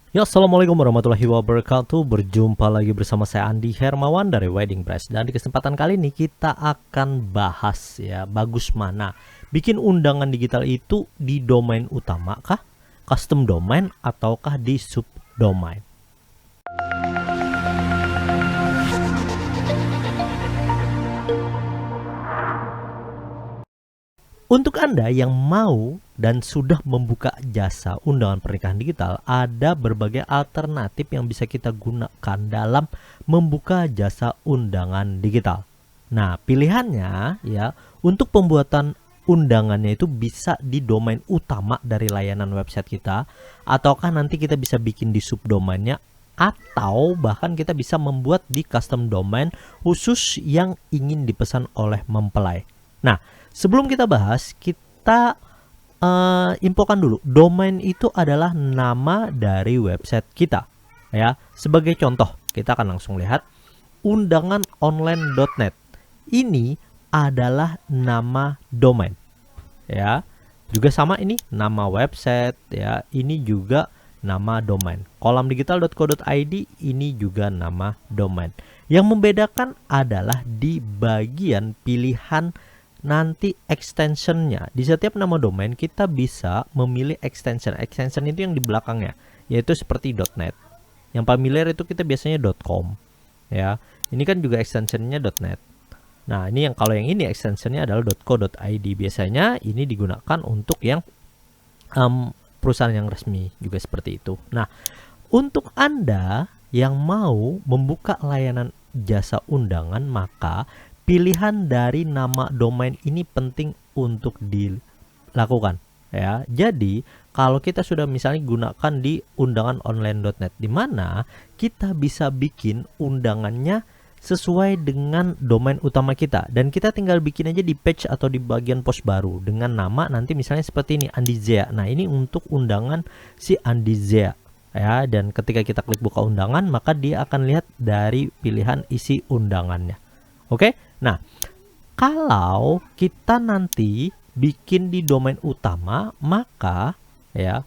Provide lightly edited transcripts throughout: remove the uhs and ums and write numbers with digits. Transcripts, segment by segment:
Ya, assalamualaikum warahmatullahi wabarakatuh. Berjumpa lagi bersama saya Andi Hermawan dari Wedding Press. Dan di kesempatan kali ini kita akan bahas ya, bagus mana bikin undangan digital itu di domain utama kah, custom domain, ataukah di subdomain. Untuk Anda yang mau dan sudah membuka jasa undangan pernikahan digital, ada berbagai alternatif yang bisa kita gunakan dalam membuka jasa undangan digital. Nah, pilihannya ya, untuk pembuatan undangannya itu bisa di domain utama dari layanan website kita, ataukah nanti kita bisa bikin di subdomainnya, atau bahkan kita bisa membuat di custom domain khusus yang ingin dipesan oleh mempelai. Nah, sebelum kita bahas, kita infokan dulu, domain itu adalah nama dari website kita. Ya, sebagai contoh, kita akan langsung lihat undanganonline.net. Ini adalah nama domain. Ya, juga sama ini nama website. Ya, ini juga nama domain. Kolamdigital.co.id ini juga nama domain. Yang membedakan adalah di bagian pilihan nanti extensionnya. Di setiap nama domain kita bisa memilih extension. Extension itu yang di belakangnya, yaitu seperti .net. Yang familiar itu kita biasanya .com. Ya, ini kan juga extensionnya .net. Nah, ini yang kalau yang ini extensionnya adalah .co.id. Biasanya ini digunakan untuk yang perusahaan yang resmi juga seperti itu. Nah, untuk Anda yang mau membuka layanan jasa undangan, maka pilihan dari nama domain ini penting untuk dilakukan ya. Jadi kalau kita sudah misalnya gunakan di undanganonline.net, di mana kita bisa bikin undangannya sesuai dengan domain utama kita, dan kita tinggal bikin aja di page atau di bagian post baru dengan nama nanti misalnya seperti ini, Andizea. Nah, ini untuk undangan si Andizea ya, dan ketika kita klik buka undangan, maka dia akan lihat dari pilihan isi undangannya. Oke, nah kalau kita nanti bikin di domain utama, maka ya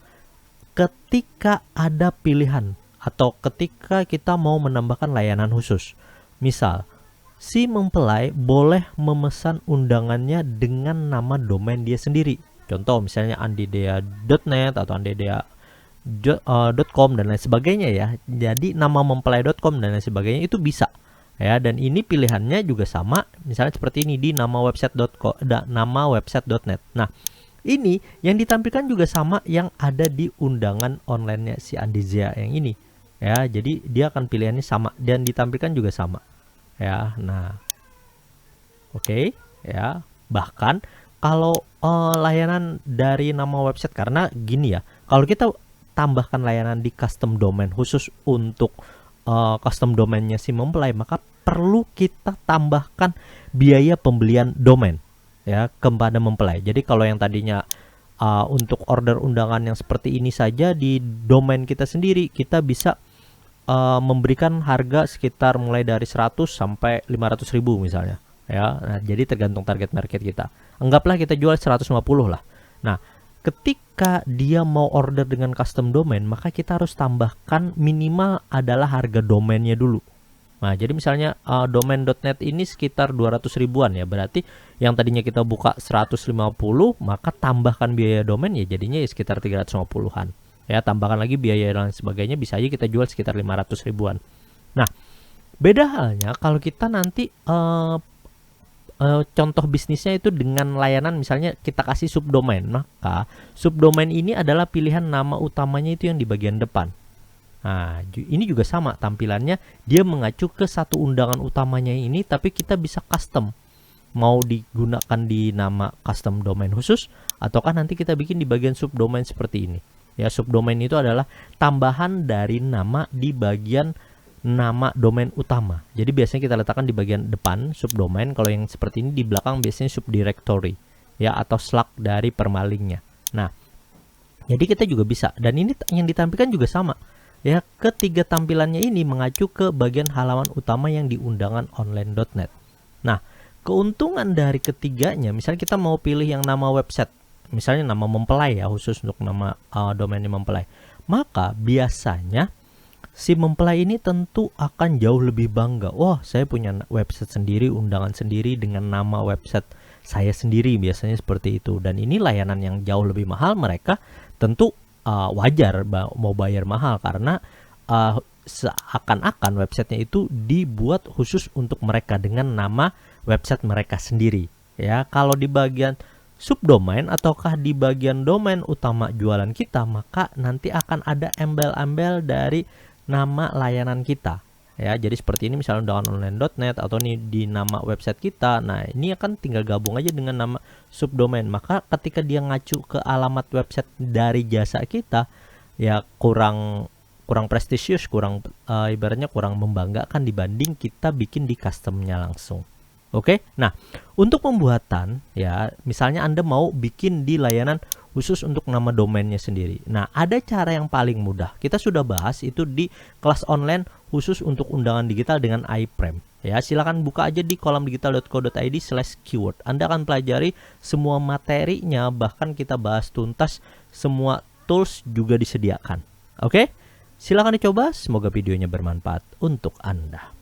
ketika ada pilihan atau ketika kita mau menambahkan layanan khusus, misal si mempelai boleh memesan undangannya dengan nama domain dia sendiri. Contoh misalnya andidea.net atau andidea.com dan lain sebagainya ya. Jadi nama mempelai.com dan lain sebagainya itu bisa. Ya, dan ini pilihannya juga sama, misalnya seperti ini di nama website.net. Nah, ini yang ditampilkan juga sama yang ada di undangan online-nya si Andizea yang ini. Ya, jadi dia akan pilihannya sama dan ditampilkan juga sama. Ya, nah. Oke, ya. Bahkan kalau layanan dari nama website, karena gini ya, kalau kita tambahkan layanan di custom domain khusus untuk custom domainnya si mempelai, maka perlu kita tambahkan biaya pembelian domain ya kepada mempelai. Jadi kalau yang tadinya untuk order undangan yang seperti ini saja di domain kita sendiri, kita bisa memberikan harga sekitar mulai dari 100 sampai 500 ribu misalnya ya. Nah, jadi tergantung target market kita. Anggaplah kita jual 150 lah. Nah, ketika dia mau order dengan custom domain, maka kita harus tambahkan minimal adalah harga domainnya dulu. Nah, jadi misalnya domain.net ini sekitar 200 ribuan ya. Berarti yang tadinya kita buka 150, maka tambahkan biaya domain ya jadinya ya sekitar 350-an. Ya, tambahkan lagi biaya dan sebagainya, bisa aja kita jual sekitar 500 ribuan. Nah, beda halnya kalau kita nanti contoh bisnisnya itu dengan layanan misalnya kita kasih subdomain, maka subdomain ini adalah pilihan nama utamanya itu yang di bagian depan. Nah, ini juga sama tampilannya, dia mengacu ke satu undangan utamanya ini, tapi kita bisa custom, mau digunakan di nama custom domain khusus, ataukah nanti kita bikin di bagian subdomain seperti ini. Ya, subdomain itu adalah tambahan dari nama di bagian nama domain utama. Jadi biasanya kita letakkan di bagian depan subdomain. Kalau yang seperti ini di belakang biasanya subdirectory ya, atau slug dari permalingnya. Nah, jadi kita juga bisa, dan ini yang ditampilkan juga sama ya. Ketiga tampilannya ini mengacu ke bagian halaman utama yang di undanganonline.net. Nah, keuntungan dari ketiganya, misalnya kita mau pilih yang nama website, misalnya nama mempelai ya, khusus untuk nama domainnya mempelai, maka biasanya si mempelai ini tentu akan jauh lebih bangga. Wah, saya punya website sendiri, undangan sendiri dengan nama website saya sendiri, biasanya seperti itu. Dan ini layanan yang jauh lebih mahal, mereka tentu wajar mau bayar mahal karena seakan-akan websitenya itu dibuat khusus untuk mereka dengan nama website mereka sendiri. Ya, kalau di bagian subdomain ataukah di bagian domain utama jualan kita, maka nanti akan ada embel-embel dari nama layanan kita. Ya, jadi seperti ini misalnya undanganonline.net atau nih di nama website kita. Nah, ini akan tinggal gabung aja dengan nama subdomain. Maka ketika dia ngacu ke alamat website dari jasa kita, ya kurang prestisius, ibaratnya kurang membanggakan dibanding kita bikin di customnya langsung. Oke, nah untuk pembuatan ya, misalnya Anda mau bikin di layanan khusus untuk nama domainnya sendiri. Nah, ada cara yang paling mudah. Kita sudah bahas itu di kelas online khusus untuk undangan digital dengan iPrem. Ya, silakan buka aja di kolamdigital.co.id/keyword. Anda akan pelajari semua materinya, bahkan kita bahas tuntas semua tools juga disediakan. Oke, silakan dicoba. Semoga videonya bermanfaat untuk Anda.